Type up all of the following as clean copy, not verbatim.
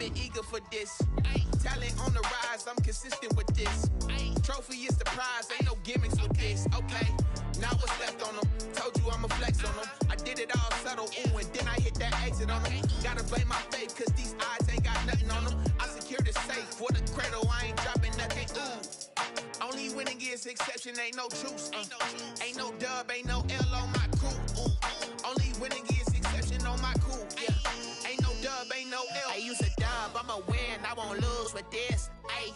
been eager for this. Talent on the rise, I'm consistent with this. Trophy is the prize, ain't no gimmicks with this. Okay, now what's left on them? Told you I'ma flex on them. I did it all subtle, ooh, and then I hit that exit on them. Gotta blame my faith, cause these eyes ain't got nothing on them. I secured the safe for the cradle, I ain't dropping nothing, ooh. Only winning is exception, ain't no truce. Ain't no dub, ain't no L on my crew. Ooh. Only winning is exception on my crew. Yeah. Ain't no dub, ain't no L. I use a dub, I'ma win, I won't lose with this. Ay.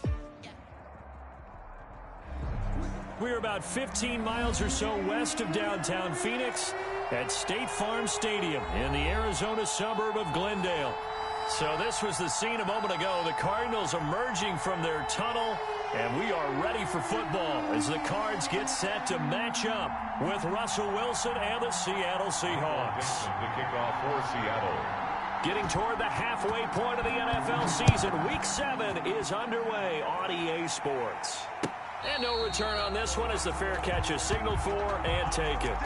We're about 15 miles or so west of downtown Phoenix at State Farm Stadium in the Arizona suburb of Glendale. So this was the scene a moment ago. The Cardinals emerging from their tunnel, and we are ready for football as the Cards get set to match up with Russell Wilson and the Seattle Seahawks. The kickoff for Seattle. Getting toward the halfway point of the NFL season, Week 7 is underway on EA Sports. And no return on this one as the fair catch is signaled for and taken.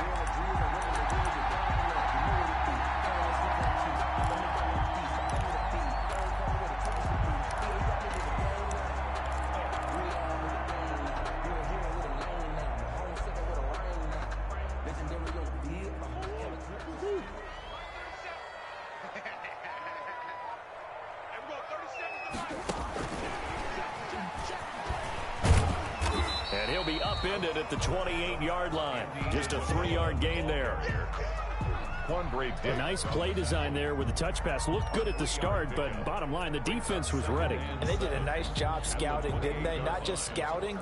And he'll be upended at the 28-yard line. Just a 3-yard gain there. A nice play design there with the touch pass. Looked good at the start, but bottom line, the defense was ready. And they did a nice job scouting, didn't they? Not just scouting,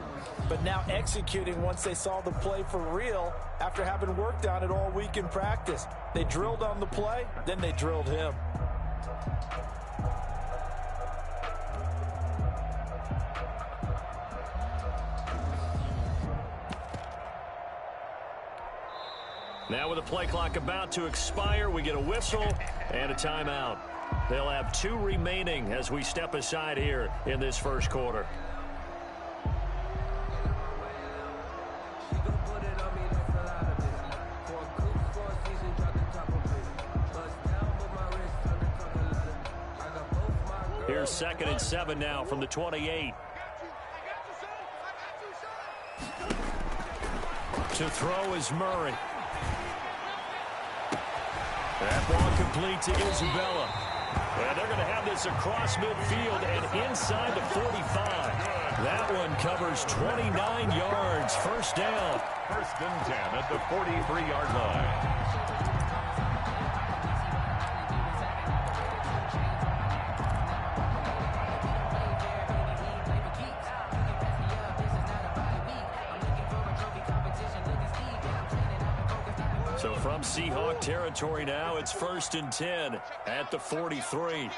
but now executing once they saw the play for real after having worked on it all week in practice. They drilled on the play, then they drilled him. Now with the play clock about to expire, we get a whistle and a timeout. They'll have 2 remaining as we step aside here in this first quarter. Here's 2nd and 7 now from the 28. To throw is Murray. That ball complete to Isabella. And they're going to have this across midfield and inside the 45. That one covers 29 yards. First down. 1st and 10 at the 43-yard line. So from Seahawk territory now, it's 1st and 10 at the 43.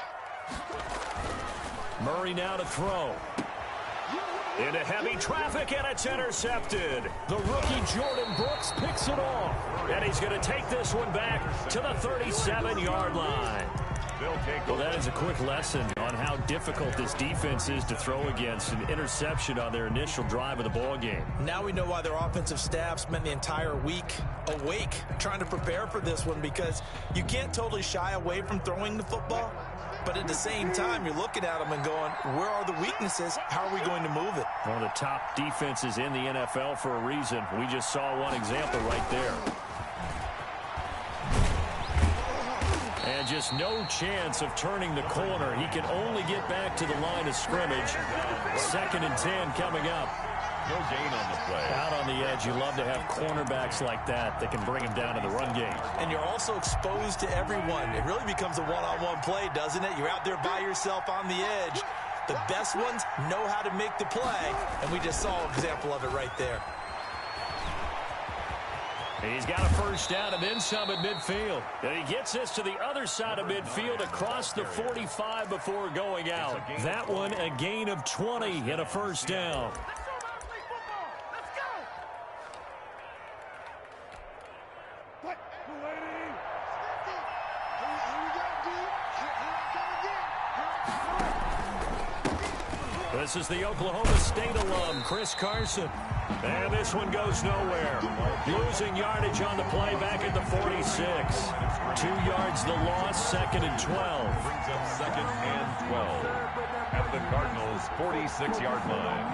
Murray now to throw. Into heavy traffic, and it's intercepted. The rookie Jordan Brooks picks it off. And he's going to take this one back to the 37-yard line. Well, that is a quick lesson on how difficult this defense is to throw against. An interception on their initial drive of the ball game. Now we know why their offensive staff spent the entire week awake trying to prepare for this one, because you can't totally shy away from throwing the football, but at the same time you're looking at them and going, where are the weaknesses? How are we going to move it? One of the top defenses in the NFL for a reason. We just saw one example right there. And just no chance of turning the corner. He can only get back to the line of scrimmage. 2nd and 10 coming up. No gain on the play. Out on the edge, you love to have cornerbacks like that that can bring him down to the run game. And you're also exposed to everyone. It really becomes a one-on-one play, doesn't it? You're out there by yourself on the edge. The best ones know how to make the play, and we just saw an example of it right there. He's got a first down and then some at midfield. And he gets this to the other side of midfield across the 45 before going out. That one a gain of 20 and a first down. This is the Oklahoma State alum, Chris Carson. And this one goes nowhere. Losing yardage on the play back at the 46. 2 yards the loss, 2nd and 12. Brings up 2nd and 12. Cardinals' 46-yard line.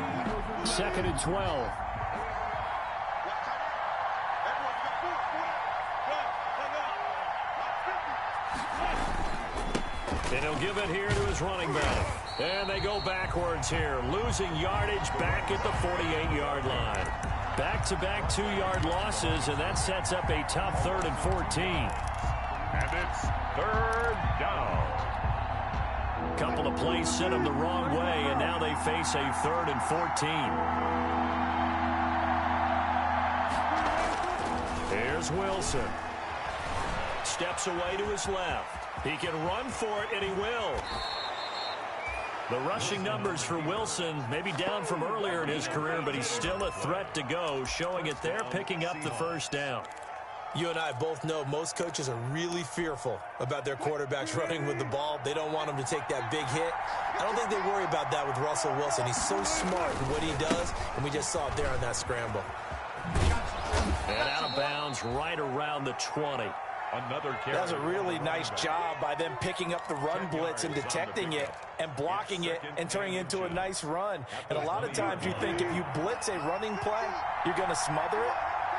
2nd and 12. And he'll give it here to his running back. And they go backwards here, losing yardage back at the 48-yard line. Back-to-back 2-yard losses, and that sets up a tough 3rd and 14. And it's 3rd down. Couple of plays sent them the wrong way, and now they face a 3rd and 14. Here's Wilson. Steps away to his left. He can run for it, and he will. The rushing numbers for Wilson may be down from earlier in his career, but he's still a threat to go, showing it there, picking up the 1st down. You and I both know most coaches are really fearful about their quarterbacks running with the ball. They don't want him to take that big hit. I don't think they worry about that with Russell Wilson. He's so smart in what he does, and we just saw it there on that scramble. And out of bounds right around the 20. Another carry. That was a really nice job by them picking up the run blitz and detecting it and blocking it and turning it into a nice run. And a lot of times you think if you blitz a running play, you're going to smother it.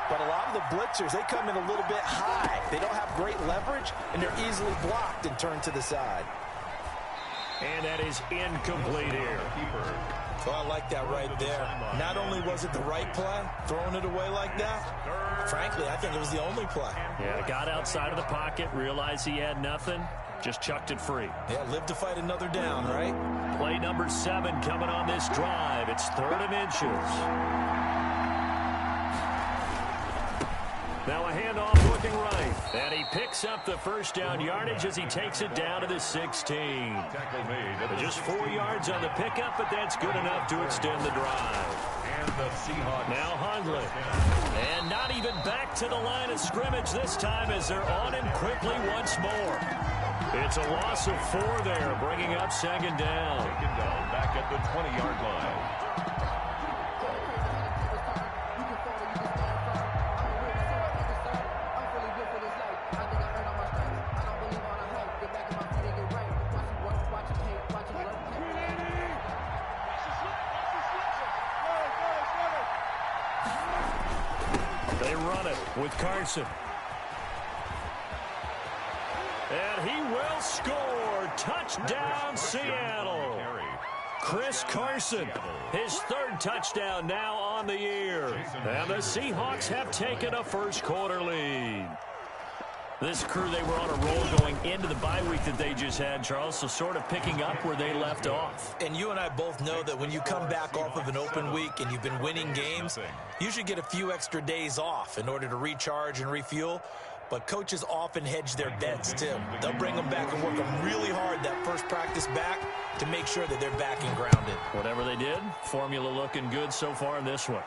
But a lot of the blitzers, they come in a little bit high. They don't have great leverage, and they're easily blocked and turned to the side. And that is incomplete here. So I like that right there. Not only was it the right play, throwing it away like that, frankly, I think it was the only play. Yeah, got outside of the pocket, realized he had nothing, just chucked it free. Yeah, live to fight another down, right? Play number 7 coming on this drive. It's 3rd and inches. Now a handoff looking right. And he picks up the 1st down yardage as he takes it down to the 16. Just 4 yards on the pickup, but that's good enough to extend the drive. And the Seahawks. Now Hundley. And not even back to the line of scrimmage this time as they're on him quickly once more. It's a loss of 4 there, bringing up 2nd down. Taken down back at the 20-yard line. They run it with Carson. And he will score. Touchdown, Seattle. Chris Carson, his 3rd touchdown now on the year. And the Seahawks have taken a first-quarter lead. This crew, they were on a roll going into the bye week that they just had, Charles, so sort of picking up where they left off. And you and I both know that when you come back off of an open week and you've been winning games, you should get a few extra days off in order to recharge and refuel. But coaches often hedge their bets, too. They'll bring them back and work them really hard that first practice back to make sure that they're back and grounded. Whatever they did, formula looking good so far in this one.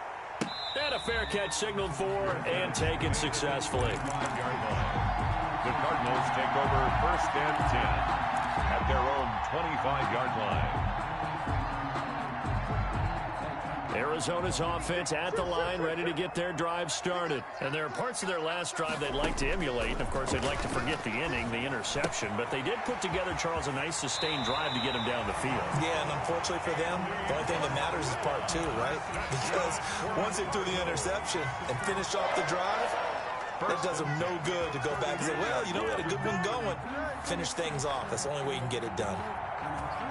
And a fair catch signaled for and taken successfully. The Cardinals take over 1st and 10 at their own 25-yard line. Arizona's offense at the line, ready to get their drive started. And there are parts of their last drive they'd like to emulate. And of course, they'd like to forget the inning, the interception. But they did put together, Charles, a nice sustained drive to get them down the field. Yeah, and unfortunately for them, the only thing that matters is part 2, right? Because once they threw the interception and finished off the drive, it does them no good to go back and say, well, you know, we had a good one going. Finish things off. That's the only way you can get it done.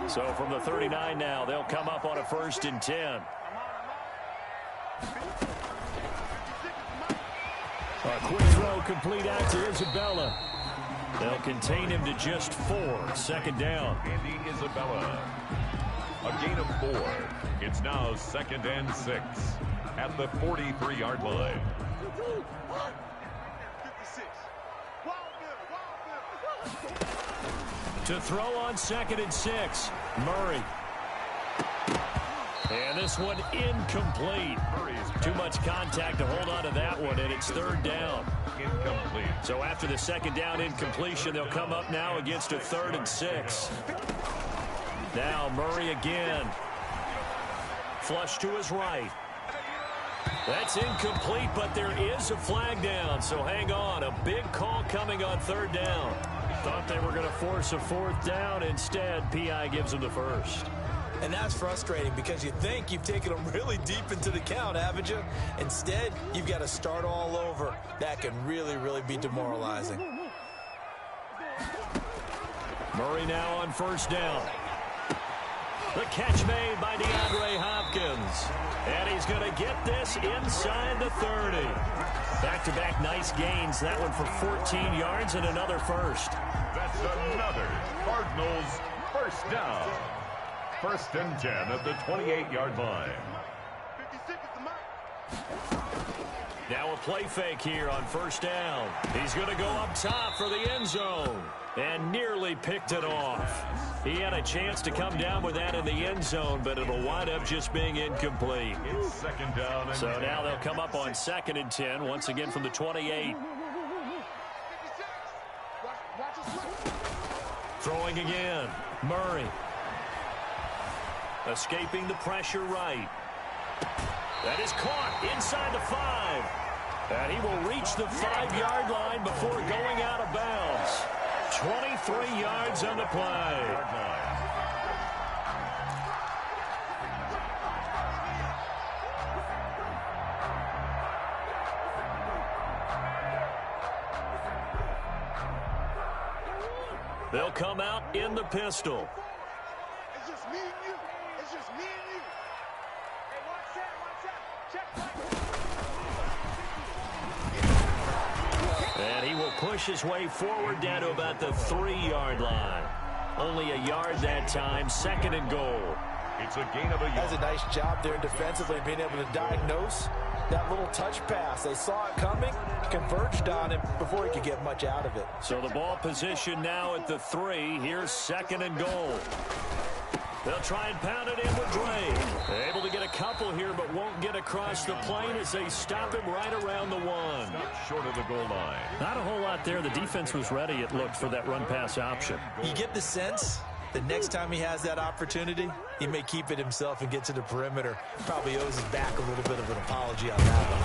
So from the 39 now, they'll come up on a 1st and 10. A quick throw complete out to Isabella. They'll contain him to just 4. 2nd down. Andy Isabella. A gain of 4. It's now 2nd and 6 at the 43-yard line. To throw on 2nd and 6. Murray. And this one incomplete. Too much contact to hold on to that one, and it's 3rd down. Incomplete. So after the 2nd down incompletion, they'll come up now against a 3rd and 6. Now Murray again. Flush to his right. That's incomplete, but there is a flag down, so hang on. A big call coming on 3rd down. Thought they were going to force a 4th down. Instead, P.I. gives them the 1st. And that's frustrating because you think you've taken them really deep into the count, haven't you? Instead, you've got to start all over. That can really, really be demoralizing. Murray now on first down. The catch made by DeAndre Hopkins. And he's going to get this inside the 30. Back-to-back nice gains. That one for 14 yards and another first. That's another Cardinals first down. First and 10 at the 28-yard line. 56 is the mark. Now a play fake here on first down. He's going to go up top for the end zone. And nearly picked it off. He had a chance to come down with that in the end zone, but it'll wind up just being incomplete. It's second down. So now they'll come up on 2nd and 10, once again from the 28. Throwing again. Murray. Escaping the pressure right. That is caught inside the 5. And he will reach the 5-yard line before going out of bounds. 23 yards on the play. They'll come out in the pistol. It's just me and you. It's just me and you. Hey, watch out. Check. And he will push his way forward down to about the 3-yard line. Only a yard that time, 2nd and goal. It's a gain of a yard. That's a nice job there defensively, being able to diagnose that little touch pass. They saw it coming, converged on him before he could get much out of it. So the ball position now at the 3. Here's 2nd and goal. They'll try and pound it in with Dre. Able to get a couple here, but won't get across the plane as they stop him right around the 1. Short of the goal line. Not a whole lot there. The defense was ready, it looked, for that run-pass option. You get the sense the next time he has that opportunity, he may keep it himself and get to the perimeter. Probably owes his back a little bit of an apology on that one.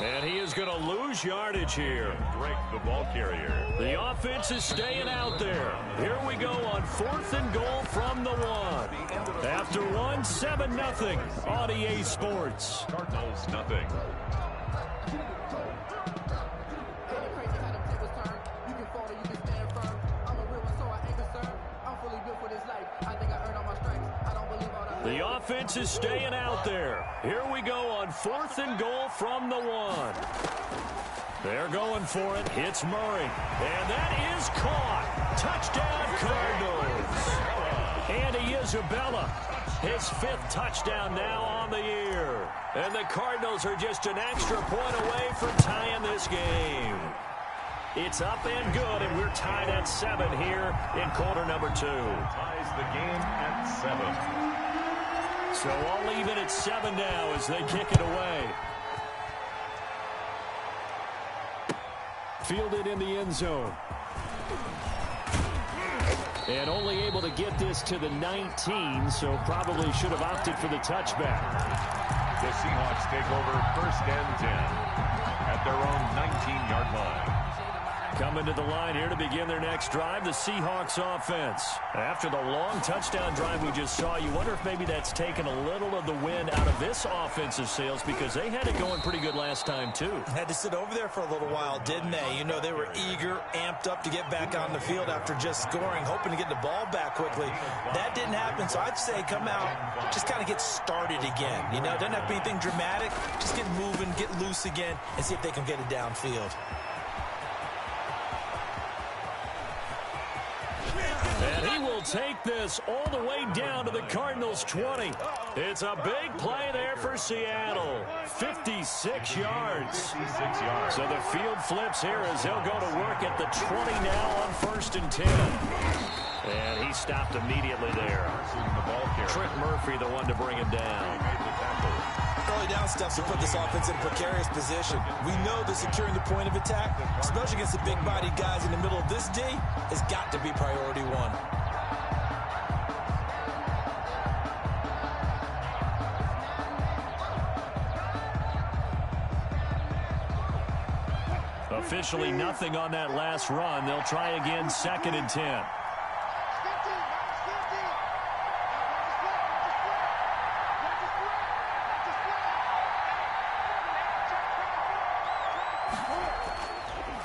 And he is going to lose yardage here. Drake, the ball carrier. The offense is staying out there. Here we go on 4th and goal from the 1. After 1, 7-0 on EA Sports. Cardinals, nothing. The offense is staying out there. Here we go on 4th and goal from the 1. They're going for it. Hits Murray. And that is caught. Touchdown, Cardinals. Andy Isabella, his 5th touchdown now on the year. And the Cardinals are just an extra point away from tying this game. It's up and good, and we're tied at 7 here in quarter number 2. Ties the game at 7. So all even at 7 now as they kick it away. Fielded in the end zone. And only able to get this to the 19, so probably should have opted for the touchback. The Seahawks take over 1st and 10 at their own 19-yard line. Coming to the line here to begin their next drive, the Seahawks offense. After the long touchdown drive we just saw, you wonder if maybe that's taken a little of the wind out of this offensive sails because they had it going pretty good last time too. Had to sit over there for a little while, didn't they? You know, they were eager, amped up to get back on the field after just scoring, hoping to get the ball back quickly. That didn't happen, so I'd say come out, just kind of get started again. You know, doesn't have to be anything dramatic. Just get moving, get loose again, and see if they can get it downfield. And he will take this all the way down to the Cardinals' 20. It's a big play there for Seattle. 56 yards. 56 yards. So the field flips here as they'll go to work at the 20 now on 1st and 10. And he stopped immediately there. The ball carrier. Trent Murphy, the one to bring him down. Early down steps to put this offense in a precarious position. We know that securing the point of attack, especially against the big-bodied guys in the middle of this D, has got to be priority 1. Officially nothing on that last run. They'll try again 2nd and 10.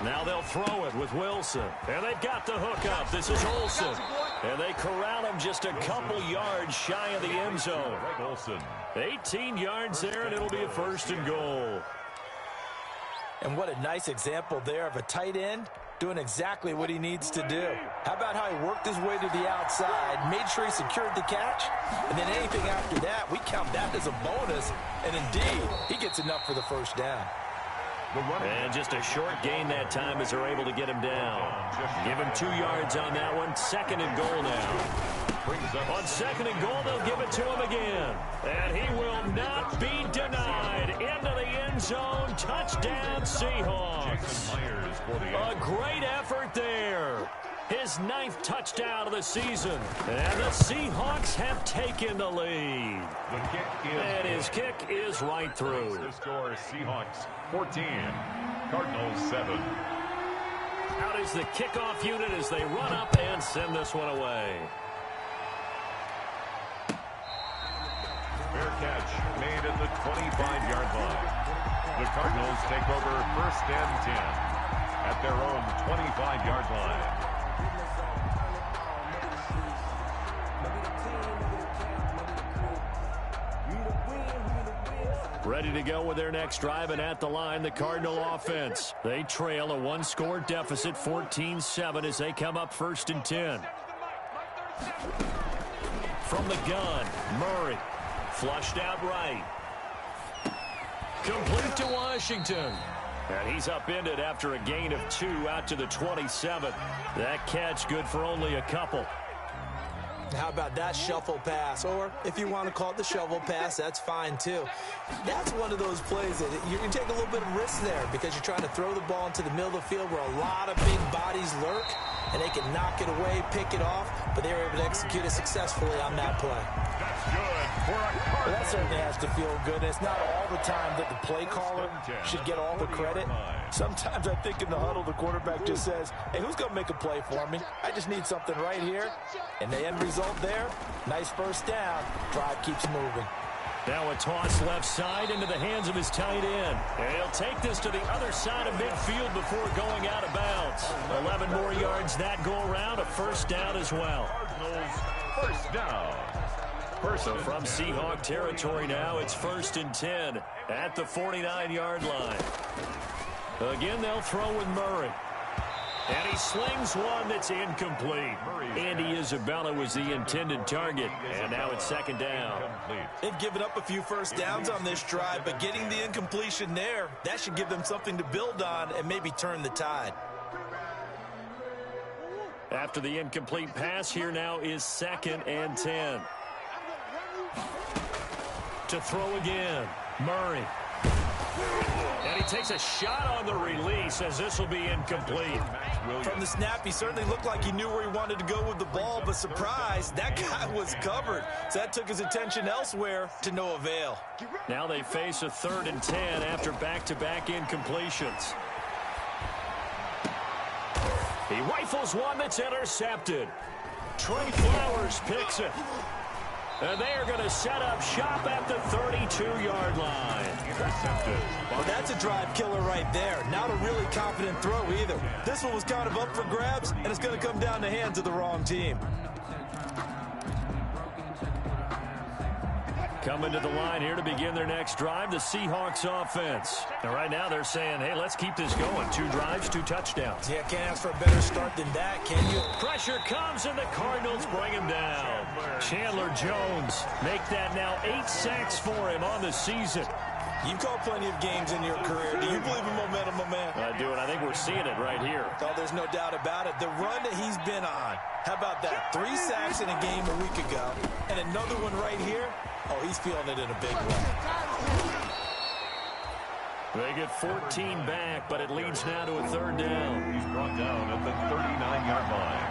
Now they'll throw it with Wilson. And they've got the hook up. This is Olsen. And they corral him just a couple yards shy of the end zone. 18 yards there, and it'll be a 1st and goal. And what a nice example there of a tight end doing exactly what he needs to do. How about how he worked his way to the outside, made sure he secured the catch, and then anything after that, we count that as a bonus. And indeed, he gets enough for the 1st down. And just a short gain that time as they're able to get him down. Give him 2 yards on that one. 2nd and goal now. On 2nd and goal, they'll give it to him again. And he will not be denied. Into the end zone. Touchdown, Seahawks. A great effort there. His 9th touchdown of the season. And the Seahawks have taken the lead. And his kick is right through. The score, Seahawks 14, Cardinals 7. Out is the kickoff unit as they run up and send this one away. Fair catch made at the 25-yard line. The Cardinals take over 1st and 10 at their own 25-yard line. Ready to go with their next drive, and at the line, the Cardinal offense. They trail a 1-score deficit, 14-7, as they come up 1st and 10. From the gun, Murray. Flushed out right. Complete to Washington. And he's upended after a gain of 2 out to the 27. That catch good for only a couple. How about that shuffle pass? Or if you want to call it the shovel pass, that's fine too. That's one of those plays that you can take a little bit of risk there because you're trying to throw the ball into the middle of the field where a lot of big bodies lurk, and they can knock it away, pick it off, but they were able to execute it successfully on that play. That's good for a Cardinal. Well, that certainly has to feel good. It's not all the time that the play caller should get all the credit. Sometimes I think in the huddle, the quarterback just says, hey, who's going to make a play for me? I just need something right here. And the end result there, nice 1st down. Drive keeps moving. Now a toss left side into the hands of his tight end. And he'll take this to the other side of midfield before going out of bounds. 11 more yards that go around, a 1st down as well. Cardinals 1st down. So from Seahawk territory now, it's 1st and 10 at the 49-yard line. Again, they'll throw with Murray. And he slings one that's incomplete. Andy Isabella was the intended target. And now it's 2nd down. They've given up a few 1st downs on this drive, but getting the incompletion there, that should give them something to build on and maybe turn the tide. After the incomplete pass, here now is 2nd and 10. To throw again, Murray. And he takes a shot on the release as this will be incomplete. From the snap, he certainly looked like he knew where he wanted to go with the ball, but surprise, that guy was covered. So that took his attention elsewhere to no avail. Now they face a 3rd and 10 after back-to-back incompletions. He rifles one that's intercepted. Trey Flowers picks it. And they are going to set up shop at the 32-yard line. Intercepted. Well, that's a drive killer right there. Not a really confident throw either. This one was kind of up for grabs, and it's going to come down the hands of the wrong team. Coming to the line here to begin their next drive, the Seahawks offense. And right now they're saying, hey, let's keep this going. 2 drives, 2 touchdowns. Yeah, can't ask for a better start than that, can you? Pressure comes, and the Cardinals bring him down. Chandler Jones make that now 8 sacks for him on the season. You've called plenty of games in your career. Do you believe in momentum, my man? I do, and I think we're seeing it right here. Oh, there's no doubt about it. The run that he's been on. How about that? 3 sacks in a game a week ago, and another one right here. Oh, he's feeling it in a big way. They get 14 back, but it leads now to a 3rd down. He's brought down at the 39-yard line.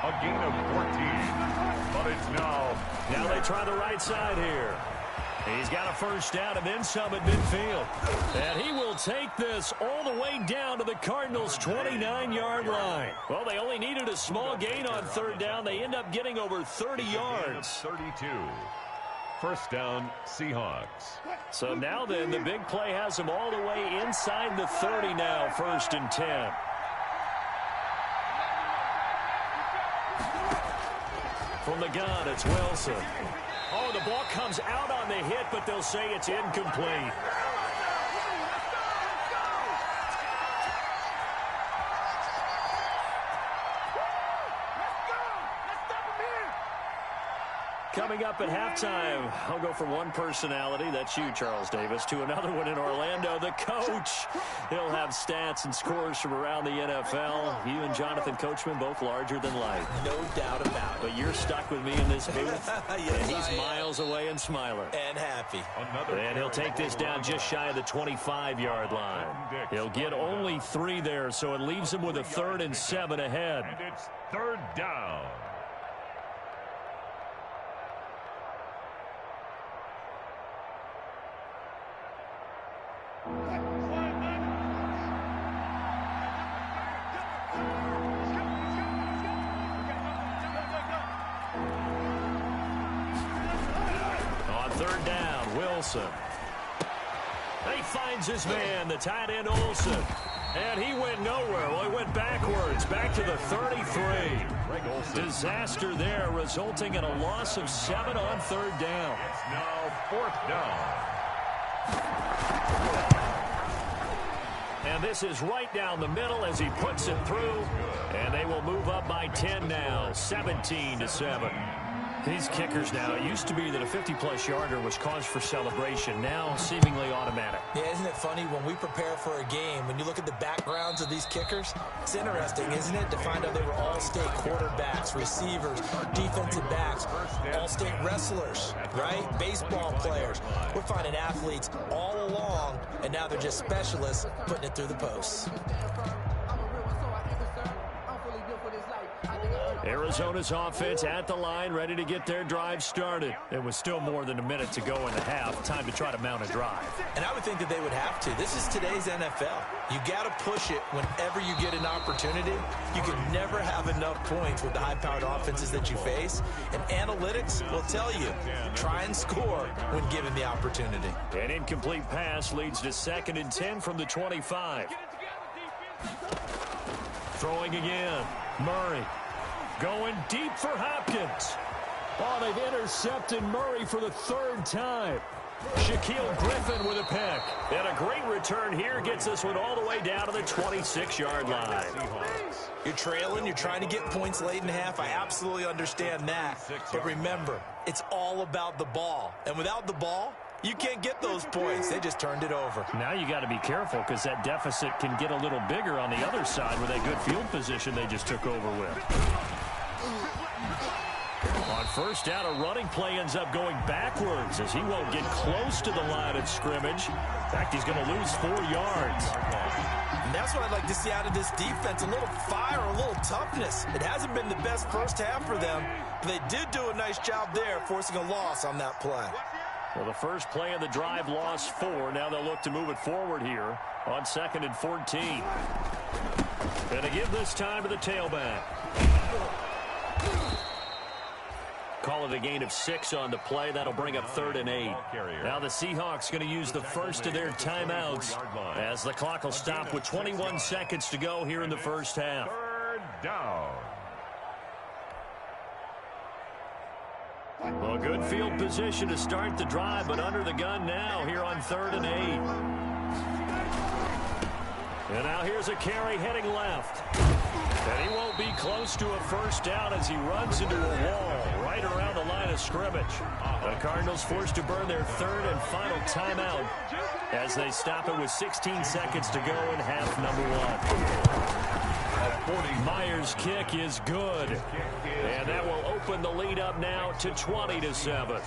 A gain of 14, but it's now they try the right side here. He's got a 1st down and then some at midfield. And he will take this all the way down to the Cardinals' 29-yard line. Well, they only needed a small gain on 3rd down. They end up getting over 30 yards. 32. First down, Seahawks. So now then, the big play has them all the way inside the 30 now, 1st and 10. From the gun, it's Wilson. Oh, the ball comes out on the hit, but they'll say it's incomplete. Coming up at halftime, I'll go from one personality, that's you, Charles Davis, to another one in Orlando, the coach. He'll have stats and scores from around the NFL. You and Jonathan Coachman, both larger than life. No doubt about it. But you're stuck with me in this booth, Yes, and he's miles away and smiling. And happy. And he'll take this down just shy of the 25-yard line. He'll get only 3 there, so it leaves him with a 3rd and 7 ahead. And it's 3rd down. On 3rd down, Wilson. He finds his man, the tight end Olsen. And he went nowhere. Well, he went backwards, back to the 33. Disaster there, resulting in a loss of 7 on 3rd down. It's now 4th down. And this is right down the middle as he puts it through. And they will move up by 10 now, 17-7. These kickers now, it used to be that a 50-plus yarder was cause for celebration. Now seemingly automatic. Yeah, isn't it funny when we prepare for a game, when you look at the backgrounds of these kickers, it's interesting, isn't it, to find out they were all-state quarterbacks, receivers, defensive backs, all-state wrestlers, right? Baseball players. We're finding athletes all along, and now they're just specialists putting it through the posts. Arizona's offense at the line, ready to get their drive started. It was still more than a minute to go in the half. Time to try to mount a drive. And I would think that they would have to. This is today's NFL. You got to push it whenever you get an opportunity. You can never have enough points with the high-powered offenses that you face. And analytics will tell you, try and score when given the opportunity. An incomplete pass leads to 2nd and 10 from the 25. Throwing again. Murray. Going deep for Hopkins. Oh, they've intercepted Murray for the 3rd time. Shaquille Griffin with a pick. And a great return here gets this one all the way down to the 26-yard line. You're trailing. You're trying to get points late in the half. I absolutely understand that. But remember, it's all about the ball. And without the ball, you can't get those points. They just turned it over. Now you got to be careful because that deficit can get a little bigger on the other side with that good field position they just took over with. On 1st down, a running play ends up going backwards as he won't get close to the line of scrimmage. In fact, he's going to lose 4 yards. And that's what I'd like to see out of this defense, a little fire, a little toughness. It hasn't been the best first half for them, but they did do a nice job there, forcing a loss on that play. Well, the first play of the drive lost 4. Now they'll look to move it forward here on 2nd and 14. And to give this time to the tailback. Call it a gain of 6 on the play. That'll bring up 3rd and 8. Now the Seahawks going to use the first of their timeouts as the clock will stop with 21 seconds to go here in the first half. 3rd down. Well, good field position to start the drive, but under the gun now here on 3rd and 8. And now here's a carry heading left. And he won't be close to a first down as he runs into a wall right around the line of scrimmage. The Cardinals forced to burn their 3rd and final timeout as they stop it with 16 seconds to go in half number 1. Myers' kick is good. And that will open the lead up now to 20-7.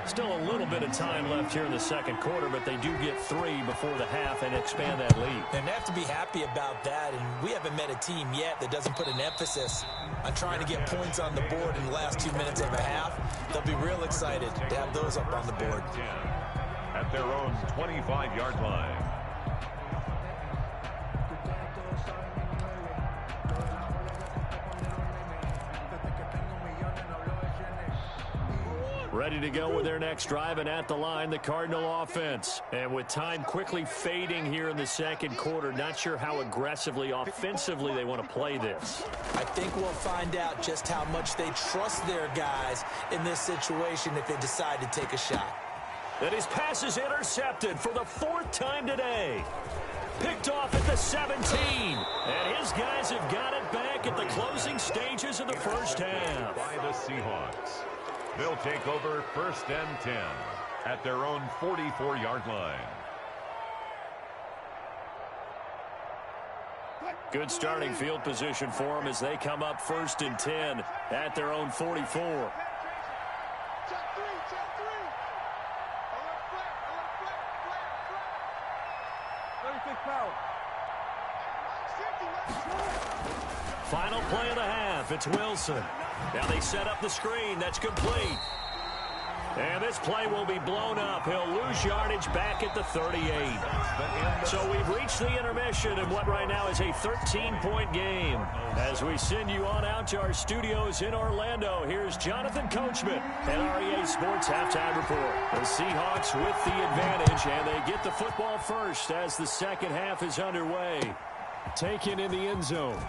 Still a little bit of time left here in the second quarter, but they do get 3 before the half and expand that lead. And they have to be happy about that, and we haven't met a team yet that doesn't put an emphasis on trying to get points on the board in the last 2 minutes of a half. They'll be real excited to have those up on the board. At their own 25-yard line. ready to go with their next drive, and at the line, the Cardinal offense. And with time quickly fading here in the second quarter, not sure how aggressively, offensively they want to play this. I think we'll find out just how much they trust their guys in this situation if they decide to take a shot. And his pass is intercepted for the 4th time today. Picked off at the 17. And his guys have got it back at the closing stages of the first half. By the Seahawks. They'll take over 1st and 10 at their own 44-yard line. Good starting field position for them as they come up 1st and 10 at their own 44. Check three. Final play of the half. It's Wilson. Now they set up the screen. That's complete. And this play will be blown up. He'll lose yardage back at the 38. So we've reached the intermission in what right now is a 13-point game. As we send you on out to our studios in Orlando, here's Jonathan Coachman at REA Sports Halftime Report. The Seahawks with the advantage, and they get the football first as the second half is underway. Taken in the end zone.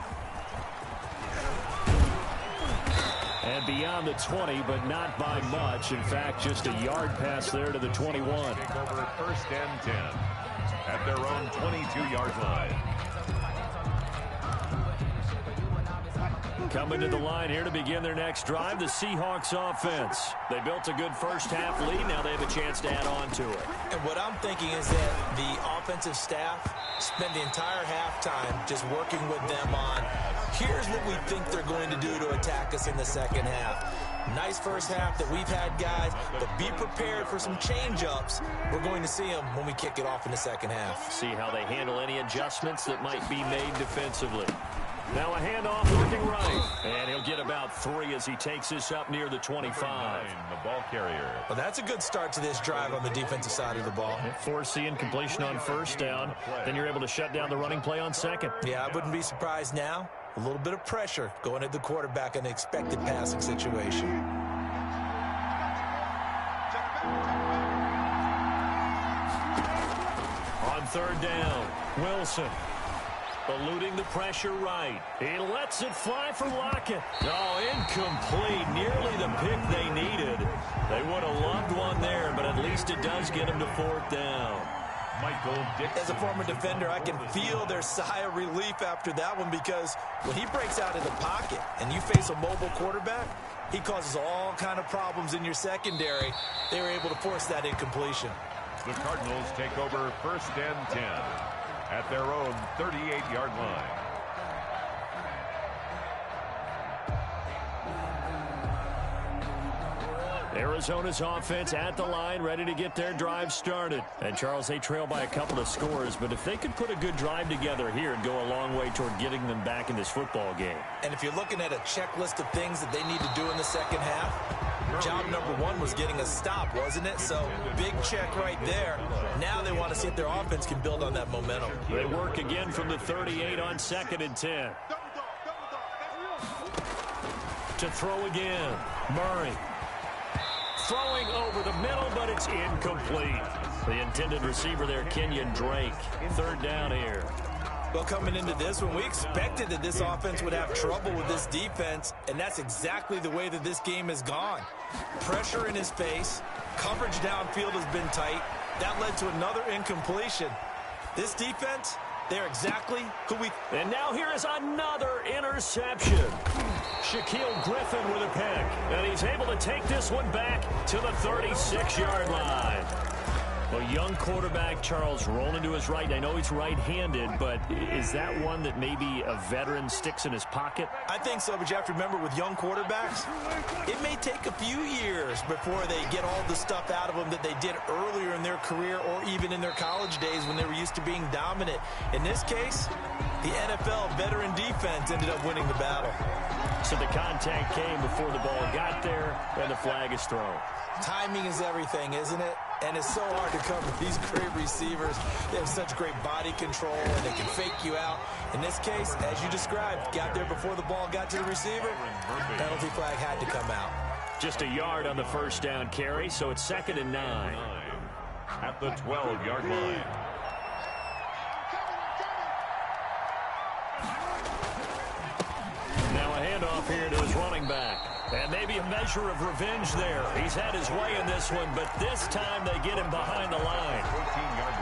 And beyond the 20, but not by much. In fact, just a yard pass there to the 21. Take over 1st and 10 at their own 22-yard line. Coming to the line here to begin their next drive, the Seahawks offense. They built a good first half lead. Now they have a chance to add on to it. And what I'm thinking is that the offensive staff spend the entire halftime just working with them on, here's what we think they're going to do to attack us in the second half. Nice first half that we've had, guys, but be prepared for some change-ups. We're going to see them when we kick it off in the second half. See how they handle any adjustments that might be made defensively. Now a handoff working right. And he'll get about 3 as he takes this up near the 25. The ball carrier. Well, that's a good start to this drive on the defensive side of the ball. Force the incompletion on first down. Then you're able to shut down the running play on second. Yeah, I wouldn't be surprised now. A little bit of pressure going at the quarterback in an expected passing situation. On 3rd down, Wilson. Eluding the pressure right. He lets it fly for Lockett. Oh, incomplete. Nearly the pick they needed. They would have loved one there, but at least it does get them to 4th down. Michael Dixon. As a former defender, I can feel their sigh of relief after that one, because when he breaks out in the pocket and you face a mobile quarterback, he causes all kind of problems in your secondary. They were able to force that incompletion. The Cardinals take over 1st and 10 at their own 38-yard line. Arizona's offense at the line, ready to get their drive started. And, Charles, they trail by a couple of scores, but if they could put a good drive together here, it'd go a long way toward getting them back in this football game. And if you're looking at a checklist of things that they need to do in the second half, job number 1 was getting a stop, wasn't it? So, big check right there. Now they want to see if their offense can build on that momentum. They work again from the 38 on 2nd and 10. To throw again, Murray. Throwing over the middle, but it's incomplete. The intended receiver there, Kenyon Drake. 3rd down here. Well, coming into this one, we expected that this offense would have trouble with this defense, and that's exactly the way that this game has gone. Pressure in his face. Coverage downfield has been tight. That led to another incompletion. This defense, they're exactly who we... And now here is another interception. Shaquille Griffin with a pick. And he's able to take this one back to the 36-yard line. A young quarterback, Charles, rolling to his right. I know he's right-handed, but is that one that maybe a veteran sticks in his pocket? I think so, but you have to remember with young quarterbacks, it may take a few years before they get all the stuff out of them that they did earlier in their career or even in their college days when they were used to being dominant. In this case, the NFL veteran defense ended up winning the battle. So the contact came before the ball got there, and the flag is thrown. Timing is everything, isn't it? And it's so hard to cover these great receivers. They have such great body control, and they can fake you out. In this case, as you described, got there before the ball got to the receiver. Penalty flag had to come out. Just a yard on the first down carry, so it's 2nd and 9. At the 12-yard line. Now a handoff here to his running back. And maybe a measure of revenge there. He's had his way in this one, but this time they get him behind the line.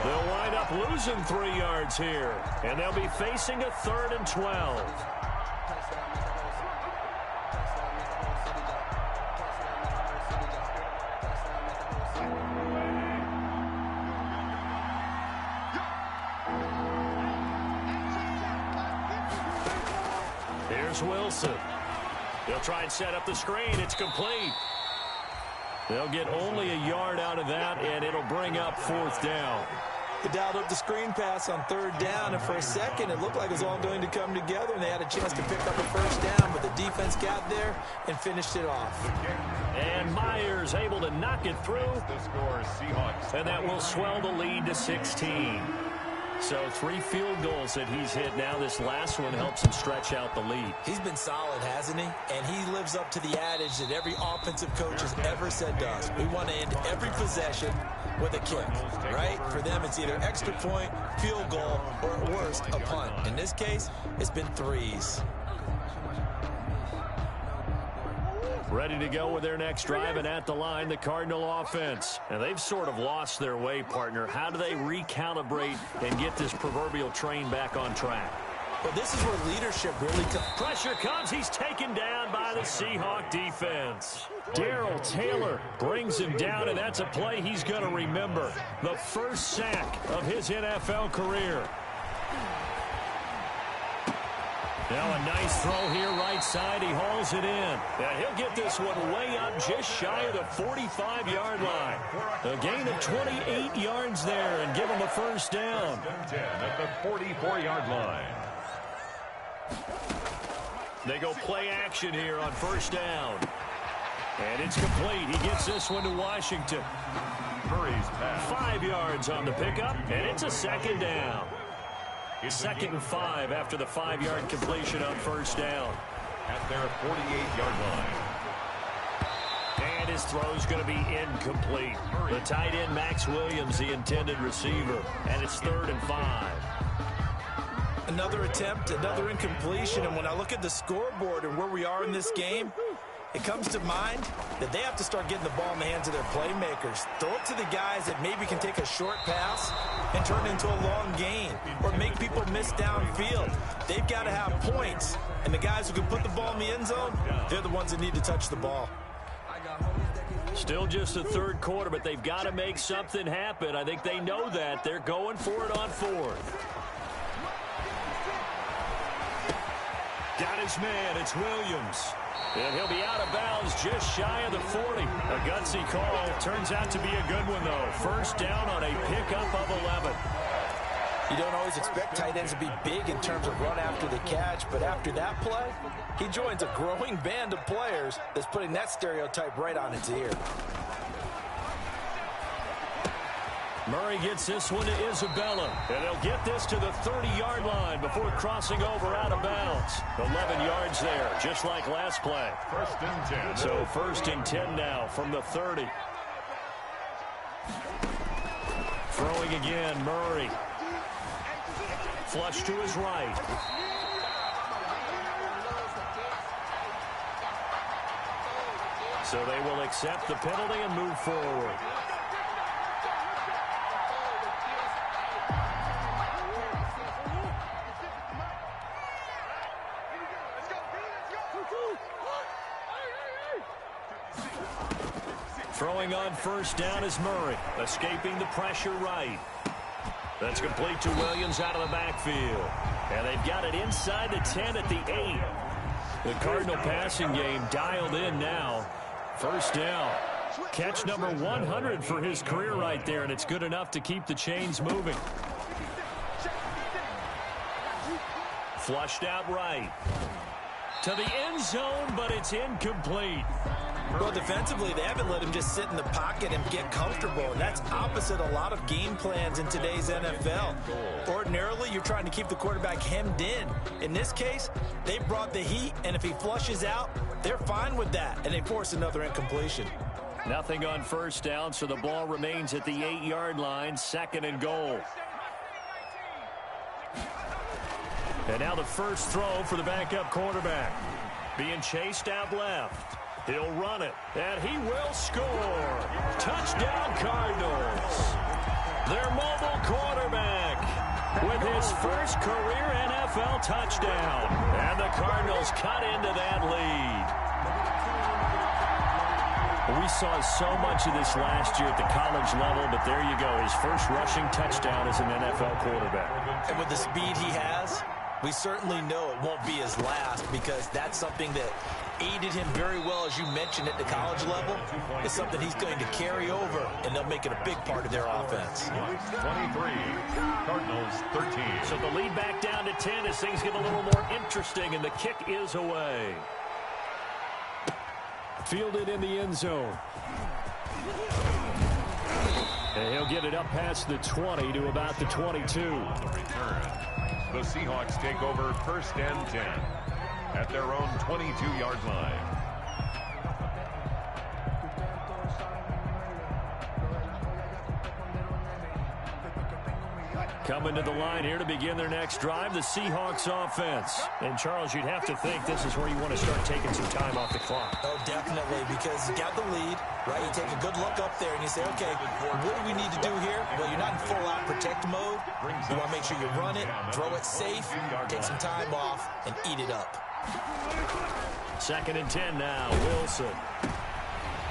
They'll wind up losing 3 yards here, and they'll be facing a 3rd and 12. Here's Wilson. They'll try and set up the screen. It's complete. They'll get only a yard out of that, and it'll bring up 4th down. They dialed up the screen pass on 3rd down, and for a second it looked like it was all going to come together, and they had a chance to pick up a 1st down, but the defense got there and finished it off. And Myers able to knock it through. The score is Seahawks. And that will swell the lead to 16. So 3 field goals that he's hit now. This last one helps him stretch out the lead. He's been solid, hasn't he? And he lives up to the adage that every offensive coach has ever said to us. We want to end every possession with a kick, right? For them, it's either extra point, field goal, or at worst, a punt. In this case, it's been 3s. Ready to go with their next drive, and at the line, the Cardinal offense. And they've sort of lost their way, partner. How do they recalibrate and get this proverbial train back on track? Well, this is where leadership really comes. Pressure comes. He's taken down by the Seahawk defense. Darrell Taylor brings him down, and that's a play he's going to remember. The first sack of his NFL career. Now a nice throw here right side. He hauls it in. And he'll get this one way up just shy of the 45-yard line. A gain of 28 yards there and give him a 1st down. 10 at the 44-yard line. They go play action here on 1st down. And it's complete. He gets this one to Washington. Murray's pass. 5 yards on the pickup, and it's a 2nd down. 2nd and 5 after the 5-yard completion on 1st down. At their 48-yard line. And his throw's going to be incomplete. The tight end, Max Williams, the intended receiver. And it's 3rd and 5. Another attempt, another incompletion. And when I look at the scoreboard and where we are in this game, it comes to mind that they have to start getting the ball in the hands of their playmakers. Throw it to the guys that maybe can take a short pass and turn it into a long gain or make people miss downfield. They've got to have points. And the guys who can put the ball in the end zone, they're the ones that need to touch the ball. Still just the 3rd quarter, but they've got to make something happen. I think they know that. They're going for it on 4th. Got his man. It's Williams. And he'll be out of bounds just shy of the 40. A gutsy call. Turns out to be a good one, though. 1st down on a pickup of 11. You don't always expect tight ends to be big in terms of run after the catch, but after that play, he joins a growing band of players that's putting that stereotype right on its ear. Murray gets this one to Isabella, and they'll get this to the 30-yard line before crossing over out of bounds. 11 yards there, just like last play. 1st and 10. So 1st and 10 now from the 30. Throwing again, Murray. Flush to his right. So they will accept the penalty and move forward. Throwing on 1st down is Murray, escaping the pressure right. That's complete to Williams out of the backfield. And they've got it inside the 10 at the 8. The Cardinal passing game dialed in now. 1st down. Catch number 100 for his career right there, and it's good enough to keep the chains moving. Flushed out right. To the end zone, but it's incomplete. Well, defensively, they haven't let him just sit in the pocket and get comfortable, and that's opposite a lot of game plans in today's NFL. Ordinarily, you're trying to keep the quarterback hemmed in. In this case, they brought the heat, and if he flushes out, They're fine with that, and they force another incompletion. Nothing on first down, so the ball remains at the 8-yard line, 2nd and goal. And now the first throw for the backup quarterback. Being chased out left. He'll run it, and he will score. Touchdown, Cardinals. Their mobile quarterback with his first career NFL touchdown. And the Cardinals cut into that lead. We saw so much of this last year at the college level, but there you go. His first rushing touchdown as an NFL quarterback. And with the speed he has, we certainly know it won't be his last, because that's something that aided him very well, as you mentioned, at the college level. It's something he's going to carry over, and they'll make it a big part of their offense. 23, Cardinals 13. So the lead back down to 10 as things get a little more interesting, and the kick is away. Fielded in the end zone. And he'll get it up past the 20 to about the 22. Return. The Seahawks take over 1st and 10 at their own 22-yard line. Coming to the line here to begin their next drive, the Seahawks offense. And, Charles, you'd have to think this is where you want to start taking some time off the clock. Oh, definitely, because you got the lead, right? You take a good look up there and you say, okay, what do we need to do here? Well, you're not in full-out protect mode. You want to make sure you run it, throw it safe, take some time off, and eat it up. 2nd and 10 now, Wilson.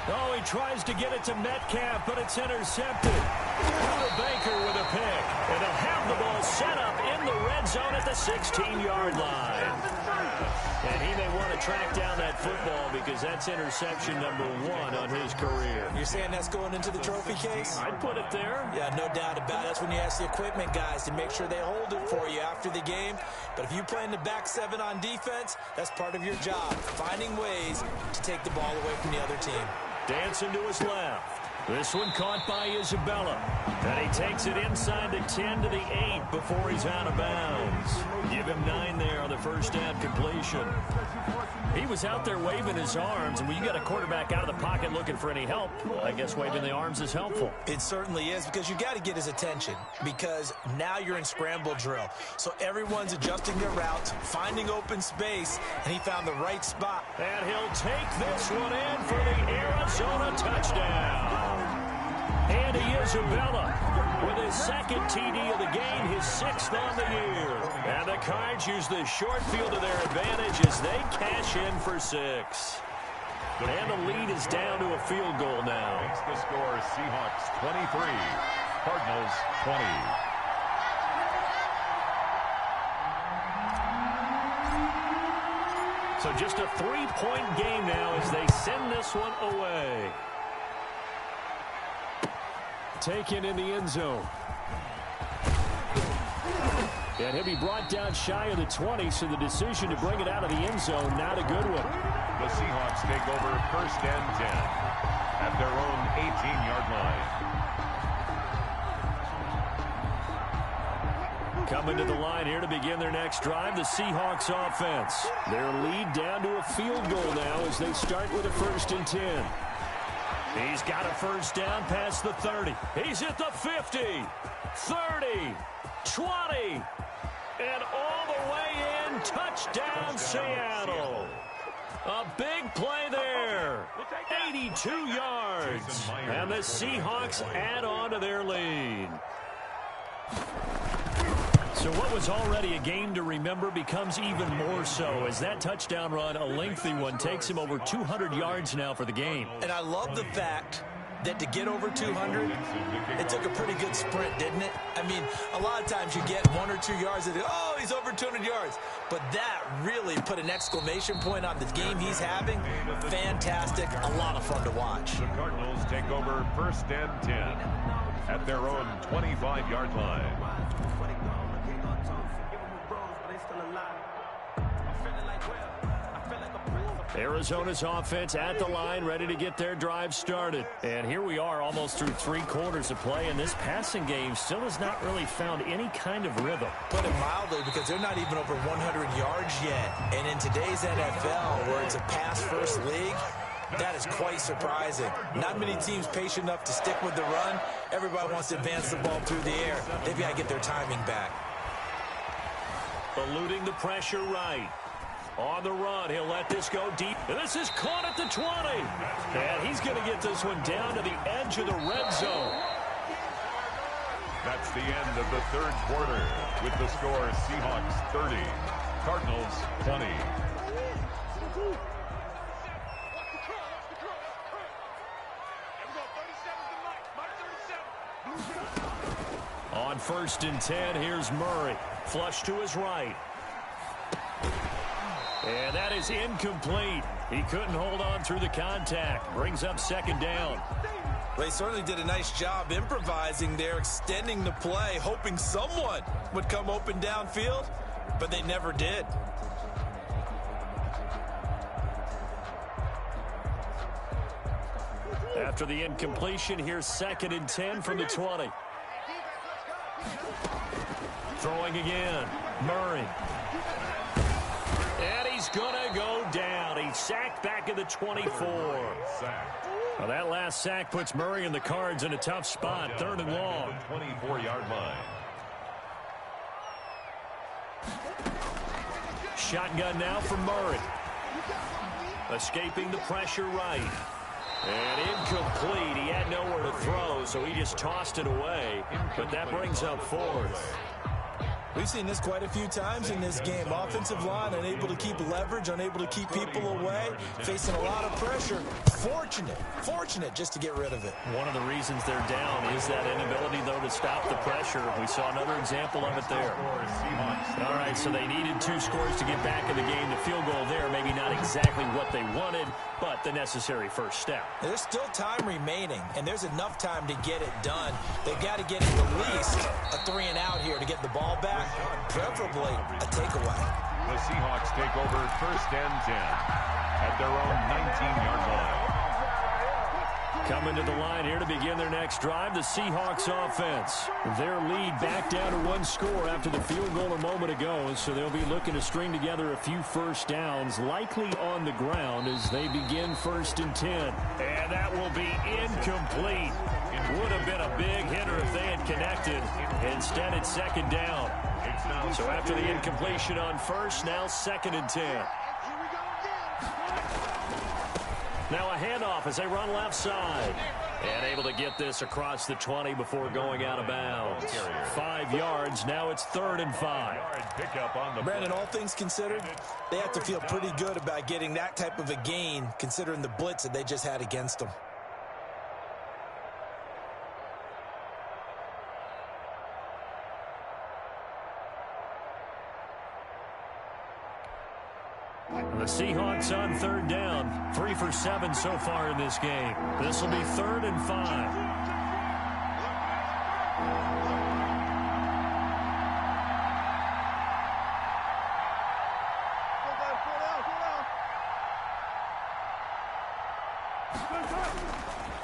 Oh, he tries to get it to Metcalf, but it's intercepted. Buda Baker with a pick. And they'll have the ball set up in the red zone at the 16-yard line. And he may want to track down that football, because that's interception number 1 on his career. You're saying that's going into the trophy case? I'd put it there. Yeah, no doubt about it. That's when you ask the equipment guys to make sure they hold it for you after the game. But if you play in the back 7 on defense, that's part of your job, finding ways to take the ball away from the other team. Dancing to his left. This one caught by Isabella. And he takes it inside the 10 to the 8 before he's out of bounds. Give him 9 there on the first down completion. He was out there waving his arms, and when you got a quarterback out of the pocket looking for any help, I guess waving the arms is helpful. It certainly is, because you got to get his attention, because now you're in scramble drill. So everyone's adjusting their routes, finding open space, and he found the right spot. And he'll take this one in for the Arizona touchdown. Andy Isabella with his 2nd TD of the game, his 6th on the year. And the Cards use the short field to their advantage as they cash in for 6. And the lead is down to a field goal now. Makes the score Seahawks 23, Cardinals 20. So just a 3-point game now as they send this one away. Taken in the end zone. And he'll be brought down shy of the 20, so the decision to bring it out of the end zone, not a good one. The Seahawks take over 1st and 10 at their own 18-yard line. Coming to the line here to begin their next drive, the Seahawks offense. Their lead down to a field goal now as they start with a 1st and 10. He's got a first down past the 30. He's at the 50, 30, 20, and all the way in. Touchdown, Seattle. A big play there. 82 yards. And the Seahawks add on to their lead. So what was already a game to remember becomes even more so as that touchdown run, a lengthy one, takes him over 200 yards now for the game. And I love the fact that to get over 200, it took a pretty good sprint, didn't it? I mean, a lot of times you get 1 or 2 yards and oh, he's over 200 yards. But that really put an exclamation point on the game he's having. Fantastic, a lot of fun to watch. The Cardinals take over 1st and 10 at their own 25-yard line. Arizona's offense at the line, ready to get their drive started. And here we are almost through 3 quarters of play, and this passing game still has not really found any kind of rhythm. Put it mildly, because they're not even over 100 yards yet. And in today's NFL, where it's a pass-first league, that is quite surprising. Not many teams patient enough to stick with the run. Everybody wants to advance the ball through the air. They've got to get their timing back. Eluding the pressure right. On the run, he'll let this go deep. And this is caught at the 20. And he's going to get this one down to the edge of the red zone. That's the end of the third quarter with the score Seahawks 30, Cardinals 20. On 1st and 10, here's Murray. Flush to his right. And that is incomplete. He couldn't hold on through the contact. Brings up 2nd down. They certainly did a nice job improvising there, extending the play, hoping someone would come open downfield, but they never did. After the incompletion, here's 2nd and 10 from the 20. Throwing again. Murray. And he's going to go down. He's sacked back at the 24. Well, that last sack puts Murray and the Cards in a tough spot. 3rd and long. 24-yard line. Shotgun now for Murray. Escaping the pressure right. And incomplete. He had nowhere to throw, so he just tossed it away. But that brings up 4th. We've seen this quite a few times in this game. Offensive line unable to keep leverage, unable to keep people away, facing a lot of pressure. Fortunate just to get rid of it. One of the reasons they're down is that inability, though, to stop the pressure. We saw another example of it there. All right, so they needed 2 scores to get back in the game. The field goal there, maybe not exactly what they wanted, but the necessary first step. There's still time remaining, and there's enough time to get it done. They've got to get at least a 3 and out here to get the ball back, preferably a takeaway. The Seahawks take over 1st and 10 at their own 19-yard line. Coming to the line here to begin their next drive, the Seahawks offense. Their lead back down to 1 score after the field goal a moment ago, so they'll be looking to string together a few first downs, likely on the ground as they begin 1st and 10. And that will be incomplete. Would have been a big hitter if they had connected. Instead, it's 2nd down. So after the incompletion on 1st, now 2nd and 10. Now a handoff as they run left side. And able to get this across the 20 before going out of bounds. 5 yards. Now it's 3rd and 5. Brandon, all things considered, they have to feel pretty good about getting that type of a gain, considering the blitz that they just had against them. The Seahawks on 3rd down. 3 for 7 so far in this game. This will be 3rd and 5.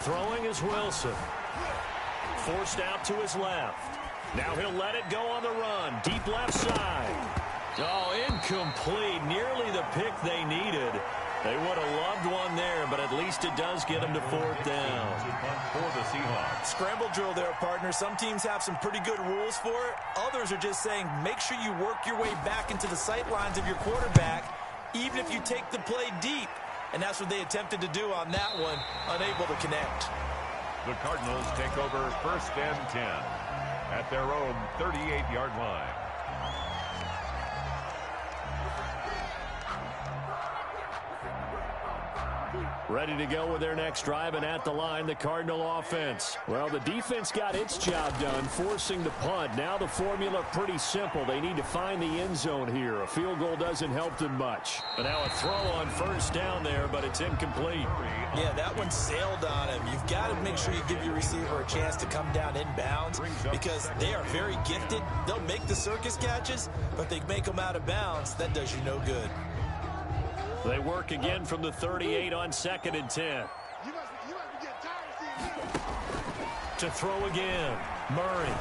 Throwing is Wilson. Forced out to his left. Now he'll let it go on the run. Deep left side. Oh, incomplete. Nearly the pick they needed. They would have loved one there, but at least it does get them to 4th down. For the Seahawks. Scramble drill there, partner. Some teams have some pretty good rules for it. Others are just saying make sure you work your way back into the sight lines of your quarterback, even if you take the play deep. And that's what they attempted to do on that one, unable to connect. The Cardinals take over 1st and 10 at their own 38-yard line. Ready to go with their next drive, and at the line, the Cardinal offense. Well, the defense got its job done, forcing the punt. Now the formula pretty simple. They need to find the end zone here. A field goal doesn't help them much. But now a throw on 1st down there, but it's incomplete. Yeah, that one sailed on him. You've got to make sure you give your receiver a chance to come down inbounds because they are very gifted. They'll make the circus catches, but they make them out of bounds. That does you no good. They work again from the 38 on 2nd and 10. You must be getting tired of seeing him. To throw again, Murray.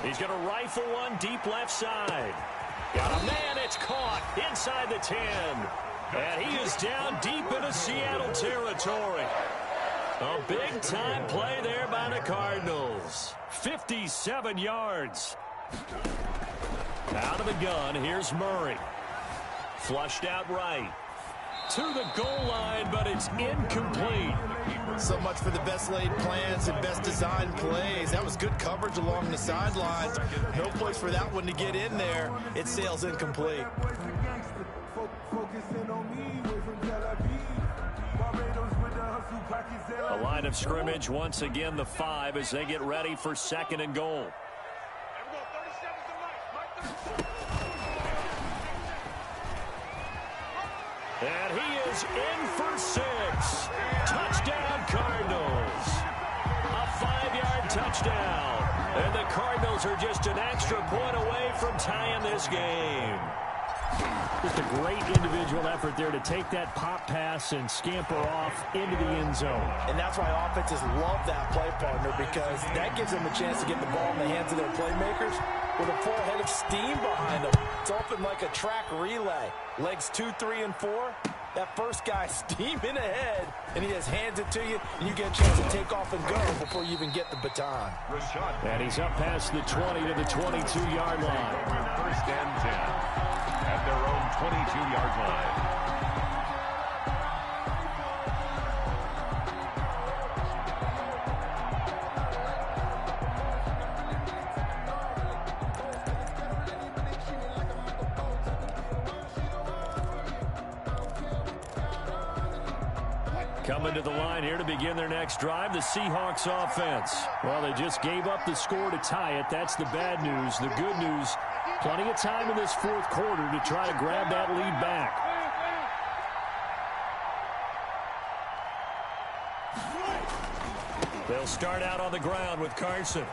He's going to rifle one deep left side. Got a man, it's caught inside the 10. And he is down deep into Seattle territory. A big-time play there by the Cardinals. 57 yards. Out of the gun, here's Murray. Flushed out right. To the goal line, but it's incomplete. So much for the best laid plans and best designed plays. That was good coverage along the sidelines. No place for that one to get in there. It sails incomplete. A line of scrimmage once again, the 5, as they get ready for 2nd and goal. And he is in for 6. Touchdown, Cardinals. A 5-yard touchdown. And the Cardinals are just an extra point away from tying this game. Just a great individual effort there to take that pop pass and scamper off into the end zone. And that's why offenses love that play, partner, because that gives them a chance to get the ball in the hands of their playmakers with a full head of steam behind them. It's often like a track relay. Legs 2, 3, and 4. That first guy steaming ahead, and he just hands it to you, and you get a chance to take off and go before you even get the baton. And he's up past the 20 to the 22-yard line. 1st and 10 at their own 22-yard line. Coming to the line here to begin their next drive, the Seahawks offense. Well, they just gave up the score to tie it. That's the bad news. The good news, plenty of time in this 4th quarter to try to grab that lead back. They'll start out on the ground with Carson.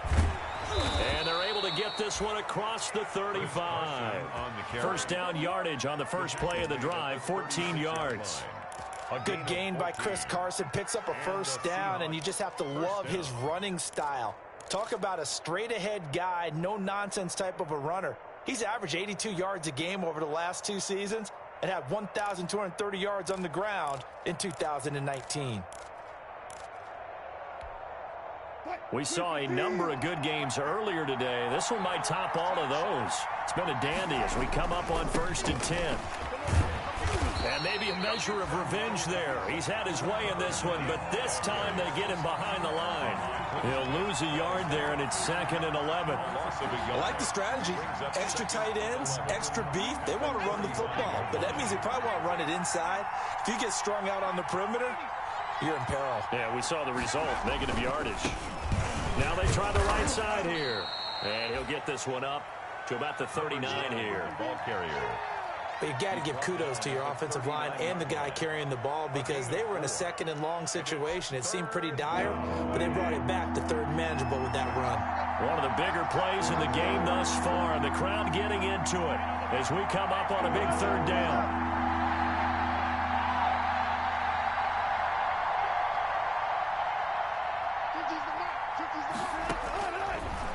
And they're able to get this one across the 35. 1st down yardage on the first play of the drive, 14 yards. A good gain by Chris Carson, picks up a 1st down, and you just have to love his running style. Talk about a straight-ahead guy, no-nonsense type of a runner. He's averaged 82 yards a game over the last 2 seasons and had 1,230 yards on the ground in 2019. We saw a number of good games earlier today. This one might top all of those. It's been a dandy as we come up on 1st and 10. And maybe a measure of revenge there. He's had his way in this one, but this time they get him behind the line. He'll lose a yard there, and it's 2nd and 11. I like the strategy. Extra tight ends, extra beef. They want to run the football, but that means they probably want to run it inside. If you get strung out on the perimeter, you're in peril. Yeah, we saw the result, negative yardage. Now they try the right side here. And he'll get this one up to about the 39 here. Ball carrier. But you got to give kudos to your offensive line and the guy carrying the ball because they were in a 2nd and long situation. It seemed pretty dire, but they brought it back to 3rd and manageable with that run. One of the bigger plays in the game thus far. The crowd getting into it as we come up on a big 3rd down.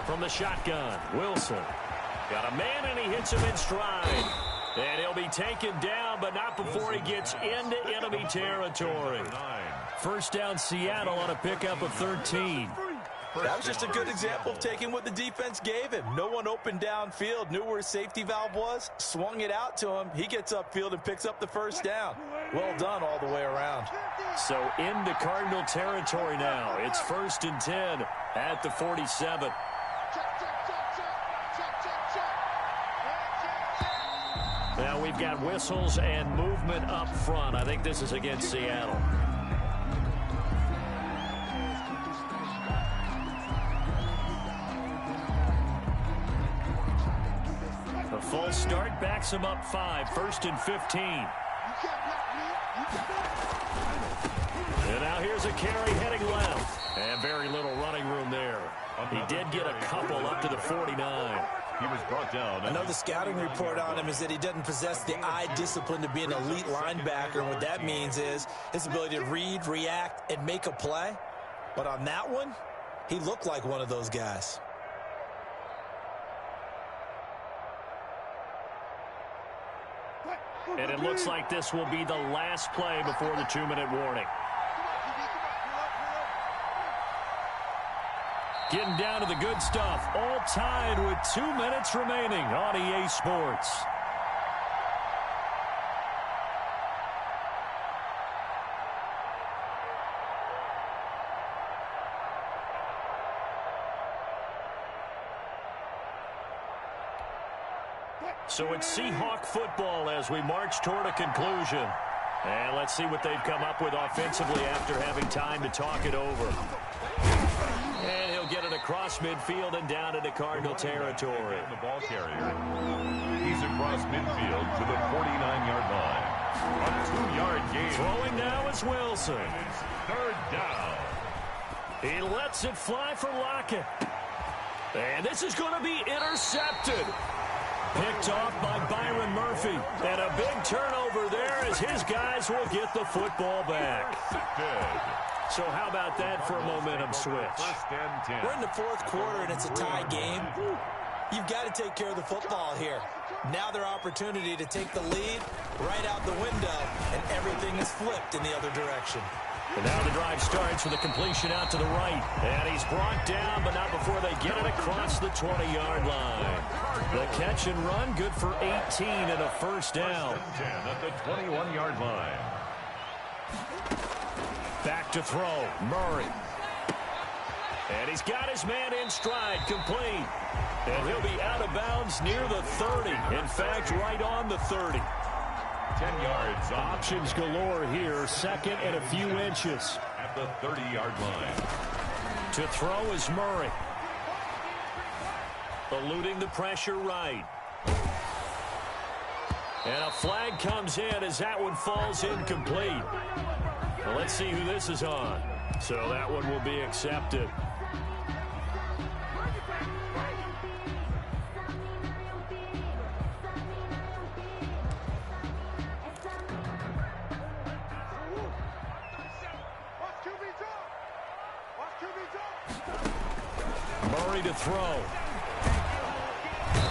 From the shotgun, Wilson. Got a man, and he hits him in stride. And he'll be taken down, but not before he gets into enemy territory. 1st down, Seattle on a pickup of 13. That was just a good example of taking what the defense gave him. No one opened downfield, knew where his safety valve was, swung it out to him. He gets upfield and picks up the 1st down. Well done all the way around. So into Cardinal territory now. It's 1st and 10 at the 47. Now we've got whistles and movement up front. I think this is against Seattle. A full start backs him up 5, 1st and 15. And now here's a carry heading left. And very little running room there. He did get a couple up to the 49. He was brought down. I know the scouting report on him is that he doesn't possess the eye discipline to be an elite linebacker. And what that means is his ability to read, react, and make a play. But on that one, he looked like one of those guys. And it looks like this will be the last play before the 2-minute warning. Getting down to the good stuff. All tied with 2 minutes remaining on EA Sports. So it's Seahawk football as we march toward a conclusion. And let's see what they've come up with offensively after having time to talk it over. And he'll get it across midfield and down into Cardinal territory. The ball carrier. He's across midfield to the 49-yard line. A 2-yard gain. Throwing now is Wilson. It's third down. He lets it fly for Lockett. And this is going to be intercepted. Picked off by Byron Murphy. And a big turnover there as his guys will get the football back. So how about that for a momentum switch? We're in the fourth quarter and it's a tie game. You've got to take care of the football here. Now their opportunity to take the lead right out the window, and everything is flipped in the other direction. And now the drive starts with a completion out to the right. And he's brought down, but not before they get it across the 20-yard line. The catch and run, good for 18 and a first down. 10 at the 21-yard line. Back to throw, Murray. And he's got his man in stride, complete. And he'll be out of bounds near the 30. In fact, right on the 30. 10 yards. Options galore here, second and a few inches. At the 30-yard line. To throw is Murray. Eluding the pressure right. And a flag comes in as that one falls incomplete. Well, let's see who this is on. So that one will be accepted. Murray to throw.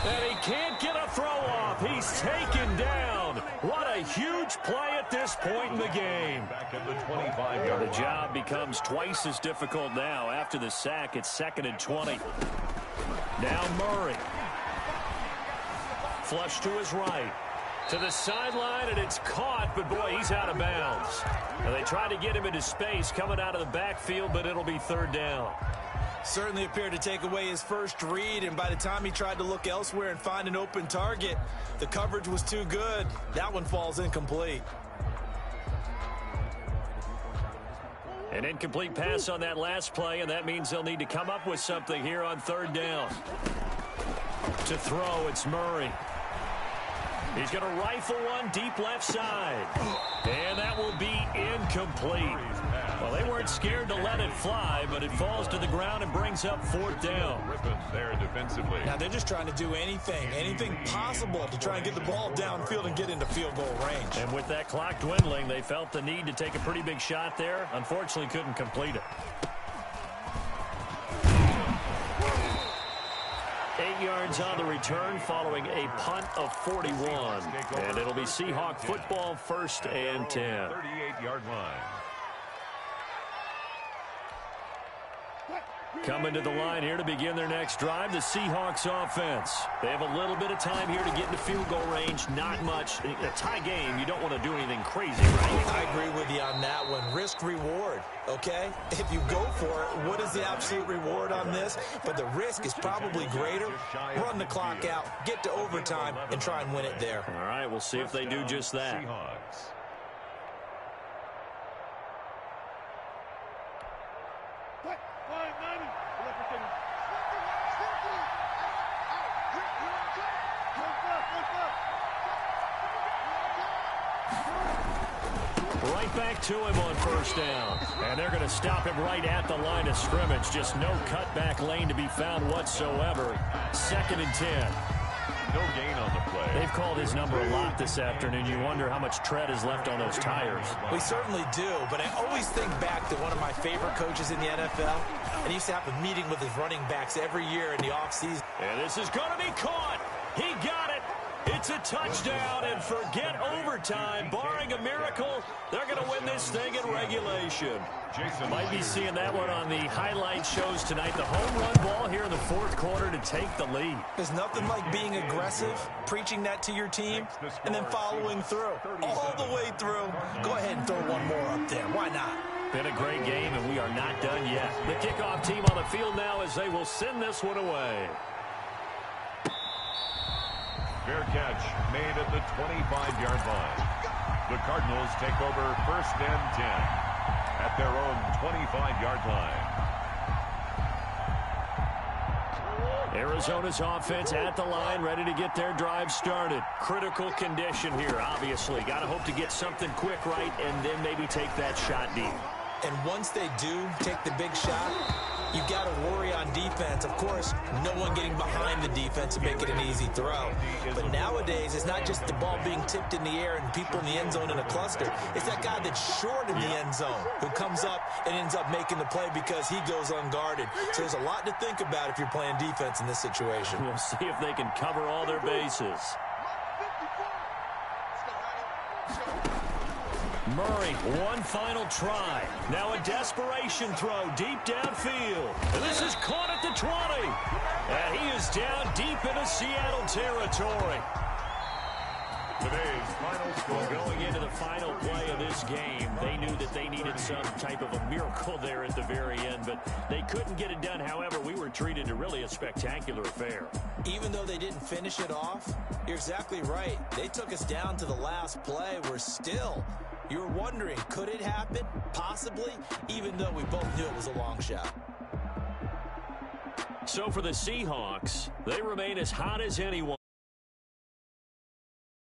And he can't get a throw off. He's taken down. What a huge play at this point in the game. Back at the 25-yard line. The job becomes twice as difficult now. After the sack, it's 2nd and 20. Now Murray. Flush to his right. To the sideline, and it's caught, but boy, he's out of bounds. And they try to get him into space coming out of the backfield, but it'll be third down. Certainly appeared to take away his first read, and by the time he tried to look elsewhere and find an open target, the coverage was too good. That one falls incomplete. An incomplete pass on that last play, and that means they'll need to come up with something here on third down. To throw, it's Murray. He's going to rifle one deep left side. And that will be incomplete. Well, they weren't scared to let it fly, but it falls to the ground and brings up fourth down. There defensively. Now they're just trying to do anything possible to try and get the ball downfield and get into field goal range. And with that clock dwindling, they felt the need to take a pretty big shot there. Unfortunately, couldn't complete it. 8 yards on the return following a punt of 41. And it'll be Seahawk football, 1st and 10. 38-yard line. Coming to the line here to begin their next drive, the Seahawks offense. They have a little bit of time here to get into field goal range, not much. A tie game, you don't want to do anything crazy, right? I agree with you on that one. Risk-reward, okay? If you go for it, what is the absolute reward on this? But the risk is probably greater. Run the clock out, get to overtime, and try and win it there. All right, we'll see if they do just that. Seahawks. Right back to him on first down. And they're going to stop him right at the line of scrimmage. Just no cutback lane to be found whatsoever. 2nd and 10. No gain on the play. They've called his number a lot this afternoon. You wonder how much tread is left on those tires. We certainly do, but I always think back to one of my favorite coaches in the NFL, and he used to have a meeting with his running backs every year in the offseason. And this is going to be caught. He got it. It's a touchdown, and forget overtime. Barring a miracle, they're going to win this thing in regulation. Might be seeing that one on the highlight shows tonight. The home run ball here in the 4th quarter to take the lead. There's nothing like being aggressive, preaching that to your team, and then following through, all the way through. Go ahead and throw one more up there. Why not? Been a great game, and we are not done yet. The kickoff team on the field now as they will send this one away. Fair catch made at the 25-yard line. The Cardinals take over 1st and 10 at their own 25-yard line. Arizona's offense at the line, ready to get their drive started. Critical condition here, obviously. Got to hope to get something quick right and then maybe take that shot deep. And once they do take the big shot, you've got to worry on defense. Of course, no one getting behind the defense and make it an easy throw. But nowadays, it's not just the ball being tipped in the air and people in the end zone in a cluster. It's that guy that's short in the end zone who comes up and ends up making the play because he goes unguarded. So there's a lot to think about if you're playing defense in this situation. We'll see if they can cover all their bases. Murray, one final try. Now a desperation throw deep downfield. And this is caught at the 20. And he is down deep into Seattle territory. Today's final score. Going into the final play of this game, they knew that they needed some type of a miracle there at the very end, but they couldn't get it done. However, we were treated to really a spectacular affair. Even though they didn't finish it off, you're exactly right. They took us down to the last play. We're still... You were wondering, could it happen? Possibly, even though we both knew it was a long shot. So for the Seahawks, they remain as hot as anyone.